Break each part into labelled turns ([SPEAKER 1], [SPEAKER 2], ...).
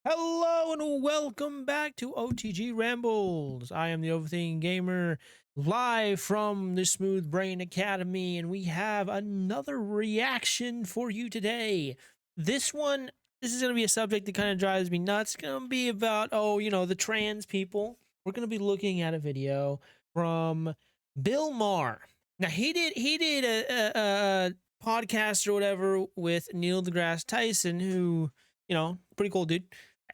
[SPEAKER 1] Hello and welcome back to OTG Rambles. I am the Overthinking Gamer, live from the Smooth Brain Academy, and we have another reaction for you today. This is going to be a subject that kind of drives me nuts. It's going to be about, the trans people. We're going to be looking at a video from Bill Maher. Now, he did a podcast or whatever with Neil deGrasse Tyson, who, pretty cool dude.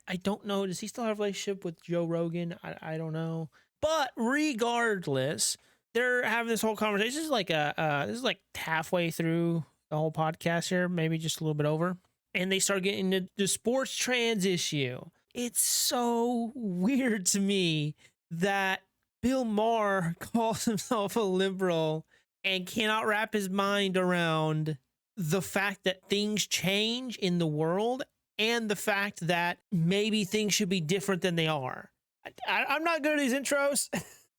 [SPEAKER 1] I don't know. Does he still have a relationship with Joe Rogan? I don't know. But regardless, they're having this whole conversation. This is like halfway through the whole podcast here, maybe just a little bit over. And they start getting into the sports trans issue. It's so weird to me that Bill Maher calls himself a liberal and cannot wrap his mind around the fact that things change in the world and the fact that maybe things should be different than they are. I'm not good at these intros.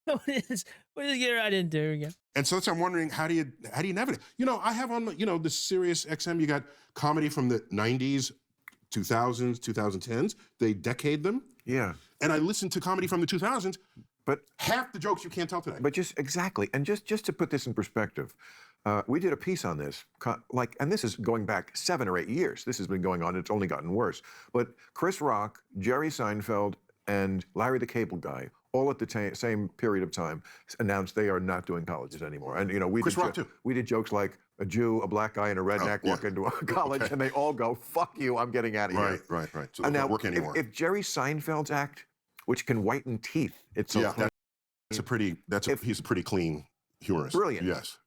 [SPEAKER 1] We'll just get right into it again.
[SPEAKER 2] And so I'm wondering, how do you navigate? I have on, the Sirius XM, you got comedy from the 90s, 2000s, 2010s. They decade them.
[SPEAKER 3] Yeah.
[SPEAKER 2] And I listen to comedy from the 2000s,
[SPEAKER 3] but
[SPEAKER 2] half the jokes you can't tell today.
[SPEAKER 3] But exactly. And just to put this in perspective, we did a piece on this, and this is going back 7 or 8 years. This has been going on. It's only gotten worse. But Chris Rock, Jerry Seinfeld, and Larry the Cable Guy, all at the same period of time, announced they are not doing colleges anymore. And we did jokes like a Jew, a black guy, and a redneck walk into a college, and they all go, "Fuck you! I'm getting out of here."
[SPEAKER 2] Right. So they don't work anymore.
[SPEAKER 3] If Jerry Seinfeld's act, which can whiten teeth, it's so clean.
[SPEAKER 2] He's a pretty clean humorist.
[SPEAKER 3] Brilliant.
[SPEAKER 2] Yes.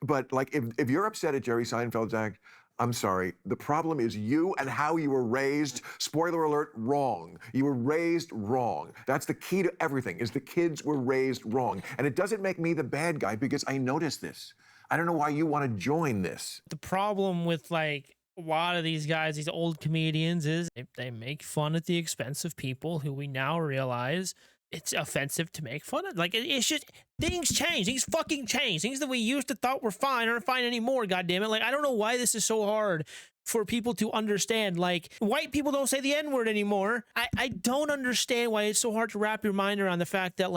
[SPEAKER 3] But like, if you're upset at Jerry Seinfeld's act, I'm sorry. The problem is you and how you were raised. Spoiler alert, wrong. You were raised wrong. That's the key to everything, is the kids were raised wrong. And it doesn't make me the bad guy because I noticed this. I don't know why you want to join this.
[SPEAKER 1] The problem with a lot of these guys, these old comedians, is they make fun at the expense of people who we now realize it's offensive to make fun of. It's just, things change. Things fucking change. Things that we used to thought were fine aren't fine anymore, goddammit. I don't know why this is so hard for people to understand. White people don't say the N-word anymore. I don't understand why it's so hard to wrap your mind around the fact that,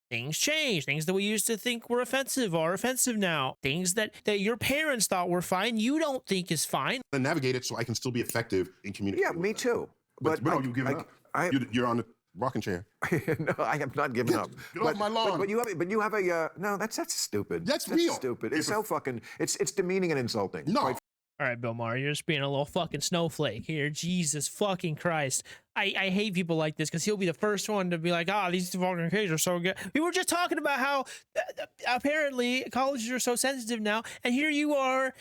[SPEAKER 1] things change. Things that we used to think were offensive are offensive now. Things that your parents thought were fine, you don't think is fine.
[SPEAKER 2] I navigate it so I can still be effective in communicating.
[SPEAKER 3] Yeah, me too.
[SPEAKER 2] But no, you've given up. You're on the rocking chair.
[SPEAKER 3] No, I have not given up.
[SPEAKER 2] Get off my lawn.
[SPEAKER 3] But you have a no. That's stupid.
[SPEAKER 2] That's real.
[SPEAKER 3] Stupid. It's so fucking. It's demeaning and insulting.
[SPEAKER 2] No.
[SPEAKER 3] All
[SPEAKER 1] right, Bill Maher, you're just being a little fucking snowflake here. Jesus fucking Christ. I hate people like this because he'll be the first one to be like, these fucking kids are so good. We were just talking about how apparently colleges are so sensitive now, and here you are,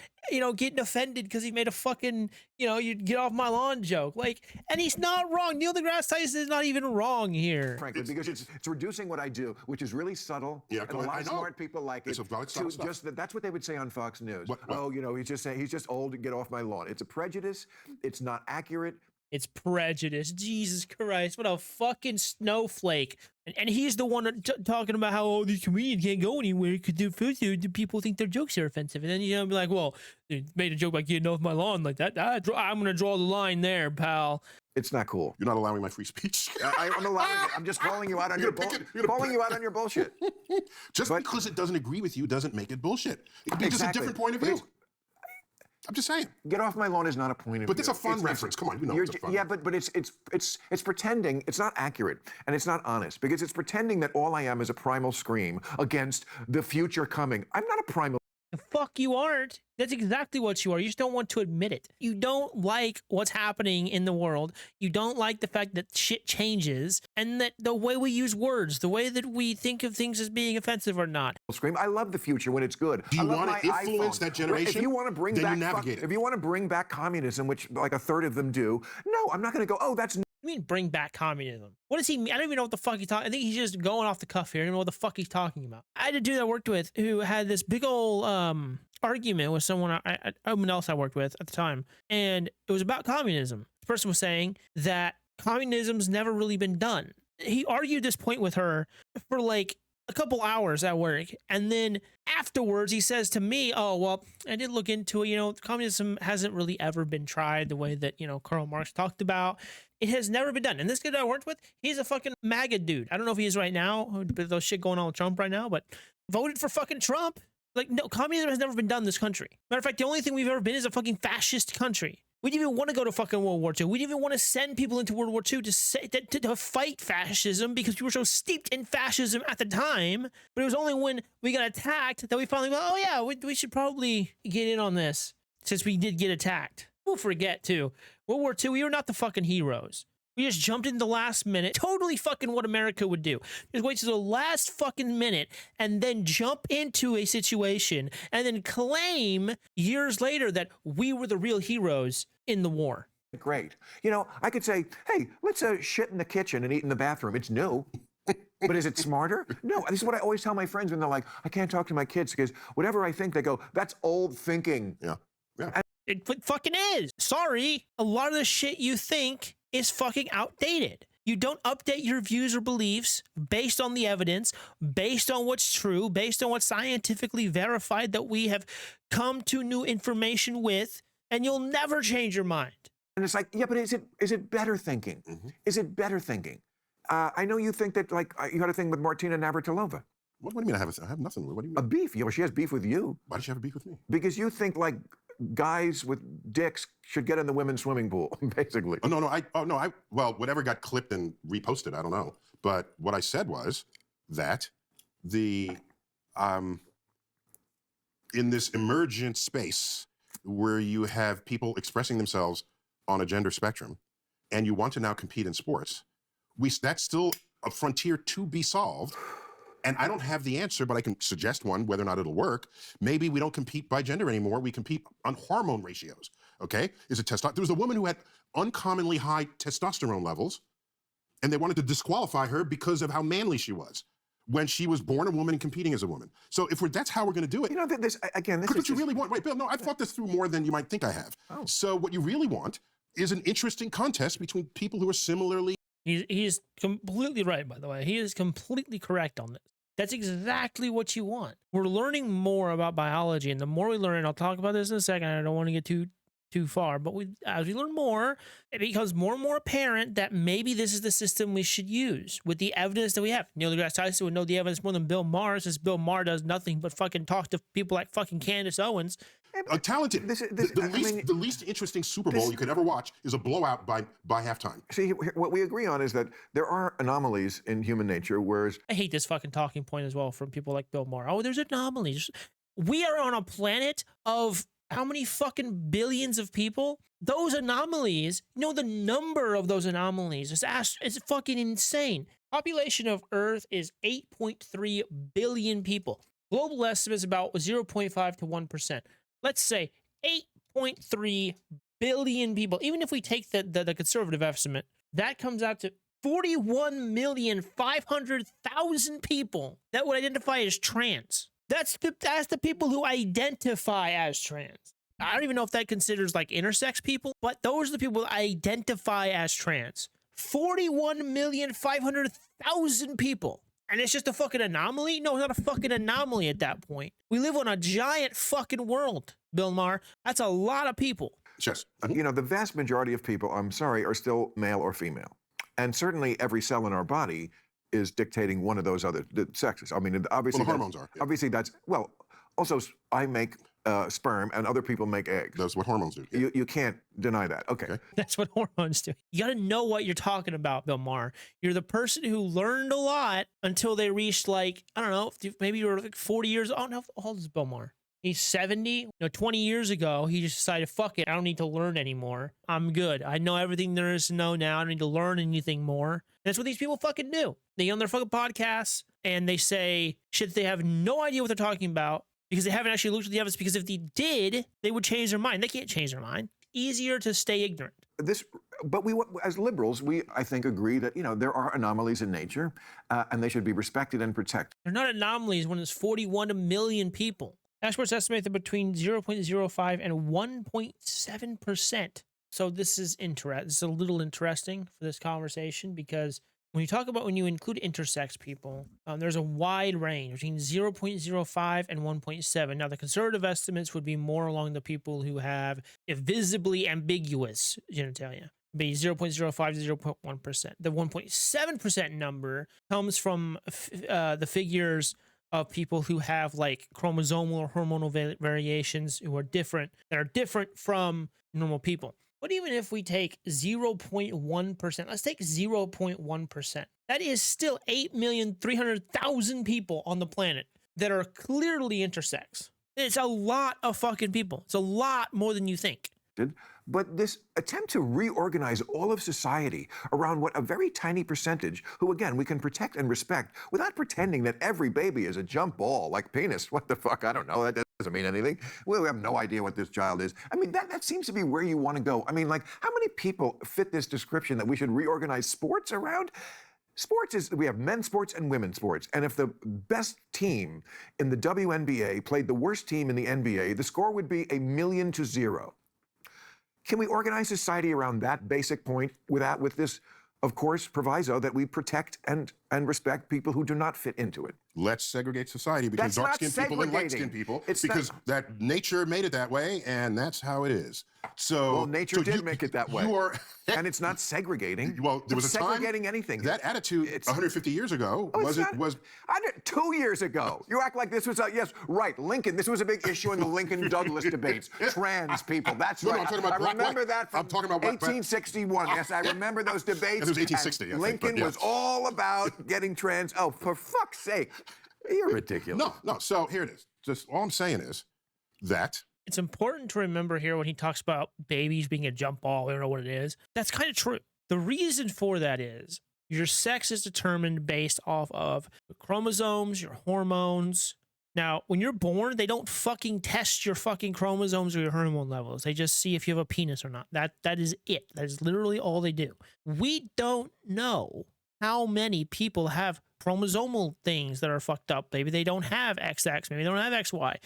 [SPEAKER 1] getting offended because he made a fucking, you get off my lawn joke. And he's not wrong. Neil deGrasse Tyson is not even wrong here.
[SPEAKER 3] Frankly, because it's reducing what I do, which is really subtle.
[SPEAKER 2] Yeah,
[SPEAKER 3] and a lot of smart people like it. That's what they would say on Fox News.
[SPEAKER 2] What?
[SPEAKER 3] Oh, he's just old to get off my lawn. It's a prejudice. It's not accurate.
[SPEAKER 1] It's prejudice. Jesus Christ, what a fucking snowflake. And he's the one talking about how, these comedians can't go anywhere because people think their jokes are offensive. And then you're going to be like, well, they made a joke about getting off my lawn like that. I'm going to draw the line there, pal.
[SPEAKER 3] It's not cool.
[SPEAKER 2] You're not allowing my free speech.
[SPEAKER 3] I'm just calling you out on your bullshit.
[SPEAKER 2] Because it doesn't agree with you doesn't make it bullshit. It's just a different point of view. I'm just saying.
[SPEAKER 3] Get off my lawn is not a point of view.
[SPEAKER 2] But it's a fun reference. Come on, it's a fun reference.
[SPEAKER 3] But it's pretending. It's not accurate and it's not honest because it's pretending that all I am is a primal scream against the future coming. I'm not a primal.
[SPEAKER 1] The fuck you aren't. That's exactly what you are. You just don't want to admit it. You don't like what's happening in the world. You don't like the fact that shit changes and that the way we use words, the way that we think of things as being offensive or not.
[SPEAKER 3] Scream. I love the future when it's good.
[SPEAKER 2] Do you want to influence that generation?
[SPEAKER 3] If you want to bring
[SPEAKER 2] then
[SPEAKER 3] back,
[SPEAKER 2] you navigate it.
[SPEAKER 3] If you want to bring back communism, which like a third of them do, no, I'm not going to go, oh, that's.
[SPEAKER 1] I mean, bring back communism. What does he mean? I don't even know what the fuck he's talking. I think he's just going off the cuff here. I don't know what the fuck he's talking about. I had a dude I worked with who had this big old argument with someone else I worked with at the time, and it was about communism. The person was saying that communism's never really been done. He argued this point with her for a couple hours at work, and then afterwards he says to me, oh, well, I did look into it, communism hasn't really ever been tried the way that, Karl Marx talked about. It has never been done. And this guy that I worked with, he's a fucking MAGA dude. I don't know if he is right now, but those shit going on with Trump right now, but voted for fucking Trump. Like, no, communism has never been done in this country. Matter of fact, the only thing we've ever been is a fucking fascist country. We didn't even want to go to fucking World War II. We didn't even want to send people into World War II to fight fascism because we were so steeped in fascism at the time. But it was only when we got attacked that we finally went, oh yeah, we should probably get in on this since we did get attacked. We'll forget too. World War II, we were not the fucking heroes. We just jumped in the last minute. Totally fucking what America would do. Just wait till the last fucking minute and then jump into a situation and then claim years later that we were the real heroes in the war.
[SPEAKER 3] Great. You know, I could say, hey, let's shit in the kitchen and eat in the bathroom. It's new. But is it smarter? No. This is what I always tell my friends when they're like, I can't talk to my kids because whatever I think, they go, that's old thinking.
[SPEAKER 2] Yeah. Yeah.
[SPEAKER 3] And
[SPEAKER 1] it fucking is. Sorry. A lot of the shit you think is fucking outdated. You don't update your views or beliefs based on the evidence, based on what's true, based on what's scientifically verified that we have come to new information with, and you'll never change your mind.
[SPEAKER 3] And it's like, yeah, but is it better thinking?
[SPEAKER 2] Mm-hmm.
[SPEAKER 3] Is it better thinking? I know you think that, like, you had a thing with Martina Navratilova.
[SPEAKER 2] What do you mean I have nothing? What do you mean?
[SPEAKER 3] A beef. You know, she has beef with you.
[SPEAKER 2] Why does she have a beef with me?
[SPEAKER 3] Because you think, like, guys with dicks should get in the women's swimming pool, basically.
[SPEAKER 2] Well, whatever got clipped and reposted, I don't know. But what I said was that in this emergent space where you have people expressing themselves on a gender spectrum, and you want to now compete in sports, that's still a frontier to be solved. And I don't have the answer, but I can suggest one, whether or not it'll work. Maybe we don't compete by gender anymore. We compete on hormone ratios, okay? There was a woman who had uncommonly high testosterone levels, and they wanted to disqualify her because of how manly she was when she was born a woman and competing as a woman. So that's how we're going to do it.
[SPEAKER 3] You know, this is
[SPEAKER 2] what you really want. Wait, Bill, no, I've thought this through more than you might think I have.
[SPEAKER 3] Oh.
[SPEAKER 2] So what you really want is an interesting contest between people who are similarly.
[SPEAKER 1] He's completely right, by the way. He is completely correct on this. That's exactly what you want. We're learning more about biology, and the more we learn, and I'll talk about this in a second, I don't want to get too far, but as we learn more, it becomes more and more apparent that maybe this is the system we should use with the evidence that we have. Neil deGrasse Tyson would know the evidence more than Bill Maher, since Bill Maher does nothing but fucking talk to people like fucking Candace Owens.
[SPEAKER 2] Talented. The least interesting Super Bowl you could ever watch is a blowout by halftime.
[SPEAKER 3] See, what we agree on is that there are anomalies in human nature, whereas
[SPEAKER 1] I hate this fucking talking point as well from people like Bill Maher. Oh, there's anomalies. We are on a planet of how many fucking billions of people? Those anomalies, the number of those anomalies is fucking insane. Population of Earth is 8.3 billion people. Global estimate is about 0.5 to 1%. Let's say 8.3 billion people. Even if we take the conservative estimate, that comes out to 41,500,000 people that would identify as trans. That's the people who identify as trans. I don't even know if that considers like intersex people, but those are the people that identify as trans. 41,500,000 people. And it's just a fucking anomaly? No, it's not a fucking anomaly at that point. We live on a giant fucking world, Bill Maher. That's a lot of people.
[SPEAKER 2] Yes.
[SPEAKER 3] You know, the vast majority of people, I'm sorry, are still male or female. And certainly every cell in our body is dictating one of those other sexes. I mean, obviously,
[SPEAKER 2] Well, the hormones are. Yeah.
[SPEAKER 3] Obviously, also I make sperm and other people make eggs.
[SPEAKER 2] That's what hormones do. Yeah.
[SPEAKER 3] You can't deny that. Okay.
[SPEAKER 1] That's what hormones do. You got to know what you're talking about, Bill Maher. You're the person who learned a lot until they reached, like, I don't know, maybe you were like 40 years. Oh, no, how old is Bill Maher? He's 70. 20 years ago, he just decided, fuck it, I don't need to learn anymore. I'm good. I know everything there is to know now. I don't need to learn anything more. And that's what these people fucking do. They get on their fucking podcasts and they say shit they have no idea what they're talking about because they haven't actually looked at the evidence, because if they did, they would change their mind. They can't change their mind. Easier to stay ignorant.
[SPEAKER 3] But we, as liberals, I think, agree that, there are anomalies in nature and they should be respected and protected.
[SPEAKER 1] They're not anomalies when it's 41 million people. Experts estimate that between 0.05 and 1.7%. So this is interesting. This is a little interesting for this conversation, because when you include intersex people, there's a wide range between 0.05 and 1.7. Now, the conservative estimates would be more along the people who have a visibly ambiguous genitalia. Be 0.05 to 0.1%. The 1.7% number comes from the figures of people who have like chromosomal or hormonal variations who are different, that are different from normal people. But even if we take 0.1%, let's take 0.1%. That is still 8,300,000 people on the planet that are clearly intersex. It's a lot of fucking people. It's a lot more than you think.
[SPEAKER 3] But this attempt to reorganize all of society around what a very tiny percentage, who again we can protect and respect without pretending that every baby is a jump ball like penis. What the fuck? I don't know. That doesn't mean anything. We have no idea what this child is. I mean, that seems to be where you want to go. I mean, like, how many people fit this description that we should reorganize sports around? Sports is, we have men's sports and women's sports. And if the best team in the WNBA played the worst team in the NBA, the score would be 1,000,000-0. Can we organize society around that basic point with this, of course, proviso that we protect and respect people who do not fit into it?
[SPEAKER 2] Let's segregate society between dark-skinned people and light-skinned people, because that nature made it that way, and that's how it is. So,
[SPEAKER 3] well, nature did make it that way. And it's not segregating.
[SPEAKER 2] Well, there was a time
[SPEAKER 3] segregating anything.
[SPEAKER 2] That attitude 150 years ago was
[SPEAKER 3] 2 years ago. You act like this was yes, right. Lincoln. This was a big issue in the Lincoln-Douglas debates. Trans people. That's right.
[SPEAKER 2] No, I'm talking about
[SPEAKER 3] I remember that from 1861. Yes, I remember those debates.
[SPEAKER 2] It was 1860.
[SPEAKER 3] Lincoln was all about getting trans. Oh, for fuck's sake. You're ridiculous.
[SPEAKER 2] No. So here it is. Just all I'm saying is that
[SPEAKER 1] it's important to remember here when he talks about babies being a jump ball, we don't know what it is. That's kind of true. The reason for that is your sex is determined based off of your chromosomes, your hormones. Now, when you're born, they don't fucking test your fucking chromosomes or your hormone levels. They just see if you have a penis or not. That is it. That is literally all they do. We don't know how many people have chromosomal things that are fucked up. Maybe they don't have XX, maybe they don't have XY.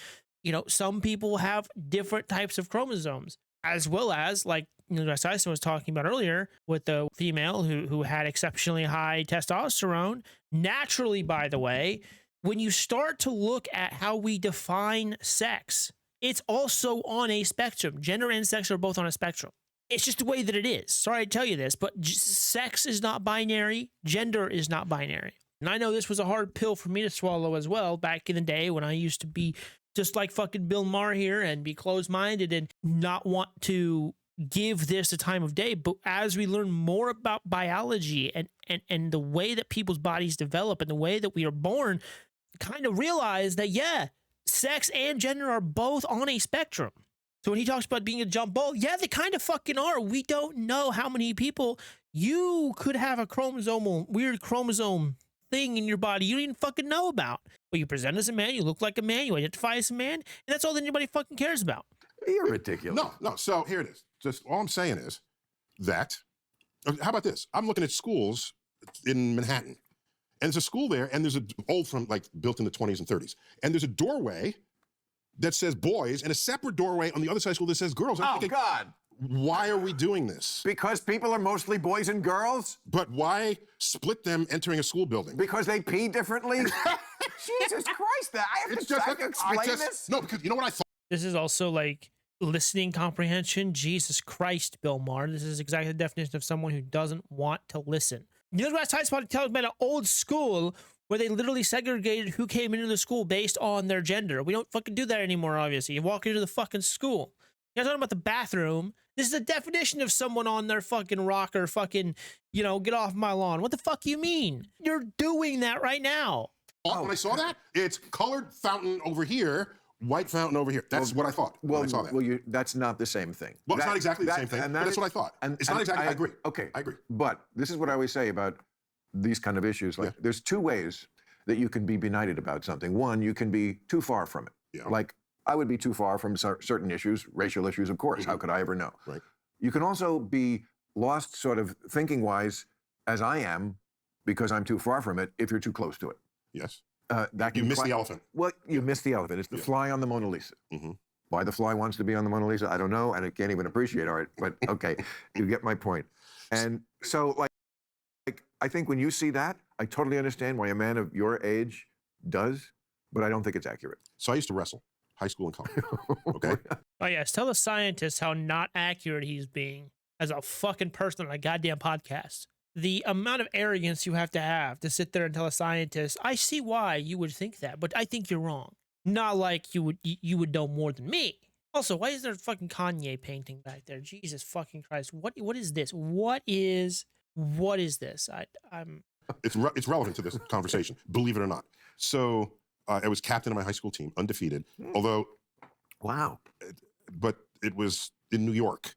[SPEAKER 1] You know, some people have different types of chromosomes, as well as, like Neil DeGrasse Tyson was talking about earlier, with the female who had exceptionally high testosterone. Naturally, by the way, when you start to look at how we define sex, it's also on a spectrum. Gender and sex are both on a spectrum. It's just the way that it is. Sorry to tell you this, but sex is not binary. Gender is not binary. And I know this was a hard pill for me to swallow as well back in the day when I used to be just like fucking Bill Maher here and be closed-minded and not want to give this a time of day. But as we learn more about biology and the way that people's bodies develop and the way that we are born, kind of realize that, yeah, sex and gender are both on a spectrum. So when he talks about being a jump ball, yeah, they kind of fucking are. We don't know how many people you could have a weird chromosome thing in your body you don't even fucking know about. But you present as a man, you look like a man, you identify as a man, and that's all that anybody fucking cares about.
[SPEAKER 3] You're ridiculous.
[SPEAKER 2] No. So here it is. Just all I'm saying is that, how about this? I'm looking at schools in Manhattan, and there's a school there, and there's built in the 20s and 30s, and there's a doorway that says boys and a separate doorway on the other side of the school that says girls. I'm thinking,
[SPEAKER 3] God.
[SPEAKER 2] Why are we doing this?
[SPEAKER 3] Because people are mostly boys and girls?
[SPEAKER 2] But why split them entering a school building?
[SPEAKER 3] Because they pee differently? Jesus Christ, I have to explain this?
[SPEAKER 2] No, because you know what I thought?
[SPEAKER 1] This is also like listening comprehension. Jesus Christ, Bill Maher. This is exactly the definition of someone who doesn't want to listen. You know what I talked about an old school where they literally segregated who came into the school based on their gender. We don't fucking do that anymore, obviously. You walk into the fucking school. You guys talking about the bathroom. This is the definition of someone on their fucking rocker, fucking, get off my lawn. What the fuck you mean? You're doing that right now.
[SPEAKER 2] When I saw that, it's colored fountain over here, white fountain over here. That's what I thought when I saw that.
[SPEAKER 3] Well, that's not the same thing.
[SPEAKER 2] Well, it's not exactly the same thing, but that's what I thought. It's not exactly, I agree.
[SPEAKER 3] Okay.
[SPEAKER 2] I agree.
[SPEAKER 3] But this is what I always say about these kind of issues. Like, there's two ways that you can be benighted about something. One, you can be too far from it.
[SPEAKER 2] Yeah.
[SPEAKER 3] Like, I would be too far from certain issues, racial issues, of course. How could I ever know?
[SPEAKER 2] Right.
[SPEAKER 3] You can also be lost sort of thinking-wise, as I am, because I'm too far from it, if you're too close to it.
[SPEAKER 2] Yes.
[SPEAKER 3] That
[SPEAKER 2] you miss the elephant.
[SPEAKER 3] Well, you miss the elephant. It's the fly on the Mona Lisa.
[SPEAKER 2] Mm-hmm.
[SPEAKER 3] Why the fly wants to be on the Mona Lisa, I don't know, and I can't even appreciate art, but okay, you get my point. And so, like, I think when you see that, I totally understand why a man of your age does, but I don't think it's accurate.
[SPEAKER 2] So I used to wrestle, high school and college. Okay.
[SPEAKER 1] Oh yes, tell the scientists how not accurate he's being. as a fucking person on a goddamn podcast. The amount of arrogance you have to sit there and tell a scientist, I see why you would think that, but I think you're wrong. Not like you would know more than me. Also, why is there a fucking Kanye painting back there? Jesus fucking Christ. What is this? What is this? I'm
[SPEAKER 2] It's relevant to this conversation, believe it or not. So I was captain of my high school team, undefeated, although,
[SPEAKER 3] Wow.
[SPEAKER 2] but it was in New York.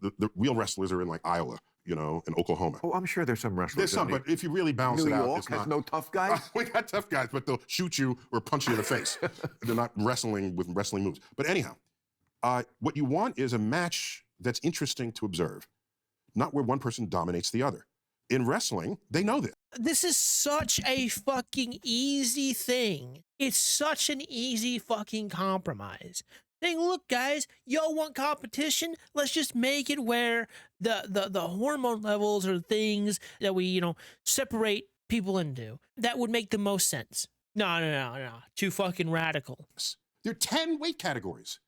[SPEAKER 2] The real wrestlers are in like Iowa, you know, and Oklahoma.
[SPEAKER 3] Oh, I'm sure there's some wrestlers.
[SPEAKER 2] There's some, but if you really balance
[SPEAKER 3] New
[SPEAKER 2] it out,
[SPEAKER 3] York
[SPEAKER 2] it's
[SPEAKER 3] has
[SPEAKER 2] not.
[SPEAKER 3] no tough guys.
[SPEAKER 2] We got tough guys, but they'll shoot you or punch you in the face. They're not wrestling with wrestling moves. But anyhow, what you want is a match that's interesting to observe, not where one person dominates the other. In wrestling, they know this.
[SPEAKER 1] This is such a fucking easy thing. It's such an easy fucking compromise. Saying, look, guys, y'all want competition? Let's just make it where the hormone levels are things that we, you know, separate people into. That would make the most sense. No. Too fucking radical.
[SPEAKER 2] There are 10 weight categories.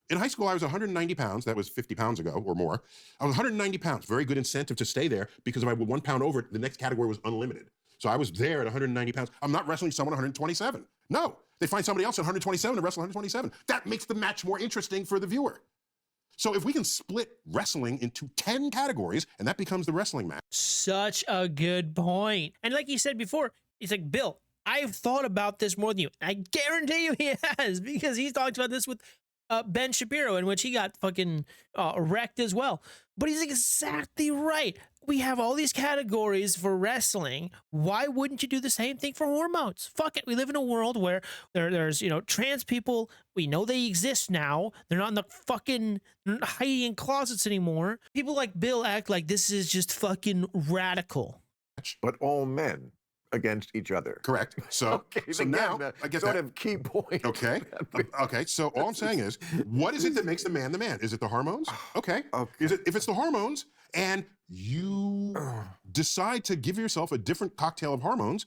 [SPEAKER 2] In high school, I was 190 pounds. That was 50 pounds ago or more. I was 190 pounds. Very good incentive to stay there because if I were 1 pound over, the next category was unlimited. So I was there at 190 pounds. I'm not wrestling someone 127. No, they find somebody else at 127 and wrestle 127. That makes the match more interesting for the viewer. So if we can split wrestling into 10 categories and that becomes the wrestling match.
[SPEAKER 1] Such a good point. And like you said before, he's like, Bill, I've thought about this more than you. I guarantee you he has, because he's talked about this with Ben Shapiro, in which he got fucking wrecked as well. But he's exactly right. We have all these categories for wrestling. Why wouldn't you do the same thing for hormones? Fuck it. We live in a world where there's, you know, trans people. We know they exist now. They're not in the fucking hiding in closets anymore. People like Bill act like this is just fucking radical.
[SPEAKER 3] But all men against each other.
[SPEAKER 2] Correct. So,
[SPEAKER 3] Okay,
[SPEAKER 2] so
[SPEAKER 3] again,
[SPEAKER 2] now I guess
[SPEAKER 3] sort
[SPEAKER 2] that,
[SPEAKER 3] of key point.
[SPEAKER 2] okay. Okay. So all I'm saying is, what is it that makes the man the man? Is it the hormones? Okay. Is it, if it's the hormones and you decide to give yourself a different cocktail of hormones,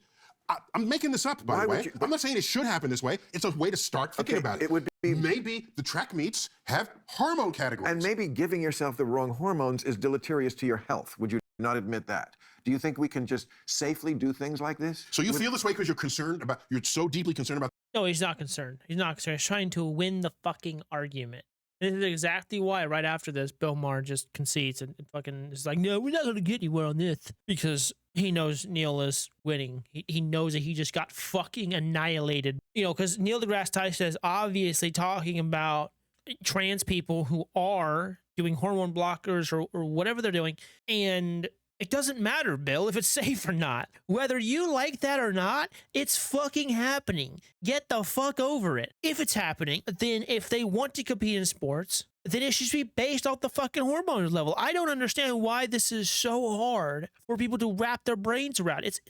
[SPEAKER 2] I'm making this up, by
[SPEAKER 3] Why
[SPEAKER 2] the
[SPEAKER 3] would
[SPEAKER 2] way.
[SPEAKER 3] you-
[SPEAKER 2] I'm not saying it should happen this way. It's a way to start thinking
[SPEAKER 3] Okay,
[SPEAKER 2] about it.
[SPEAKER 3] it would be-
[SPEAKER 2] Maybe the track meets have hormone categories.
[SPEAKER 3] And maybe giving yourself the wrong hormones is deleterious to your health. Would you not admit that? Do you think we can just safely do things like this?
[SPEAKER 2] So you feel this way because you're so deeply concerned about.
[SPEAKER 1] No, he's not concerned. He's not concerned. He's trying to win the fucking argument. This is exactly why right after this, Bill Maher just concedes and fucking is like, no, we're not going to get anywhere on this. Because he knows Neil is winning. He knows that he just got fucking annihilated. You know, because Neil deGrasse Tyson is obviously talking about trans people who are doing hormone blockers or whatever they're doing. And it doesn't matter, Bill, if it's safe or not. Whether you like that or not, it's fucking happening. Get the fuck over it. If it's happening, then if they want to compete in sports, then it should be based off the fucking hormones level. I don't understand why this is so hard for people to wrap their brains around. It's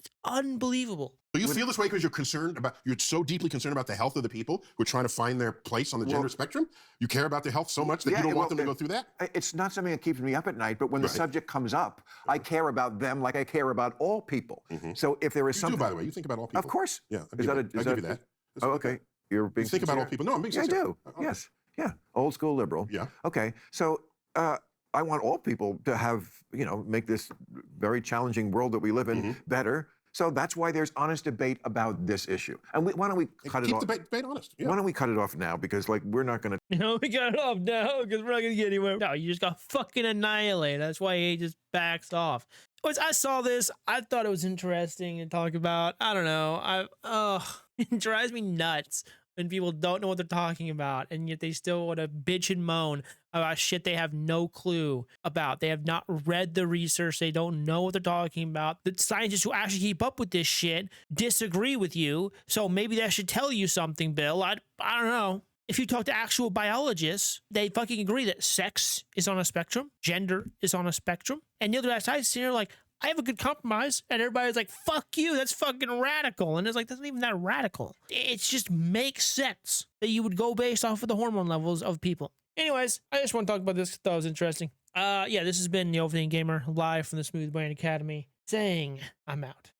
[SPEAKER 1] unbelievable.
[SPEAKER 2] So you feel this way because you're so deeply concerned about the health of the people who are trying to find their place on the gender spectrum? You care about their health so much that you don't want them to go through that?
[SPEAKER 3] It's not something that keeps me up at night, but when the subject comes up, I care about them like I care about all people. So if there is
[SPEAKER 2] You
[SPEAKER 3] something...
[SPEAKER 2] do, by the way. You think about all people.
[SPEAKER 3] Of course.
[SPEAKER 2] Yeah.
[SPEAKER 3] Is that
[SPEAKER 2] I'll give you that.
[SPEAKER 3] Oh, okay. You're being
[SPEAKER 2] You think about all
[SPEAKER 3] sincere.
[SPEAKER 2] people. No, I'm being
[SPEAKER 3] Yeah, I
[SPEAKER 2] sincere.
[SPEAKER 3] do. Yes. Yeah. Old school liberal.
[SPEAKER 2] Yeah.
[SPEAKER 3] Okay. So I want all people to have, you know, make this very challenging world that we live in better. So that's why there's honest debate about this issue. And why don't we cut it off?
[SPEAKER 2] Keep the debate honest. Yeah.
[SPEAKER 3] Why don't we cut it off now? Because like we're not going to.
[SPEAKER 1] You know, we got it off now because we're not going to get anywhere. No, you just got fucking annihilated. That's why he just backs off. Once I saw this, I thought it was interesting to talk about. I don't know. It drives me nuts when people don't know what they're talking about and yet they still want to bitch and moan about shit they have no clue about. They have not read the research. They don't know what they're talking about. The scientists who actually keep up with this shit disagree with you. So maybe that should tell you something, Bill. I don't know. If you talk to actual biologists, they fucking agree that sex is on a spectrum, gender is on a spectrum. And Neil deGrasse Tyson here like, I have a good compromise. And everybody's like, fuck you, that's fucking radical. And it's like, that's not even that radical. It just makes sense that you would go based off of the hormone levels of people. Anyways, I just want to talk about this. Thought it was interesting. Yeah, this has been the Overthinking Gamer live from the Smooth Brain Academy saying I'm out.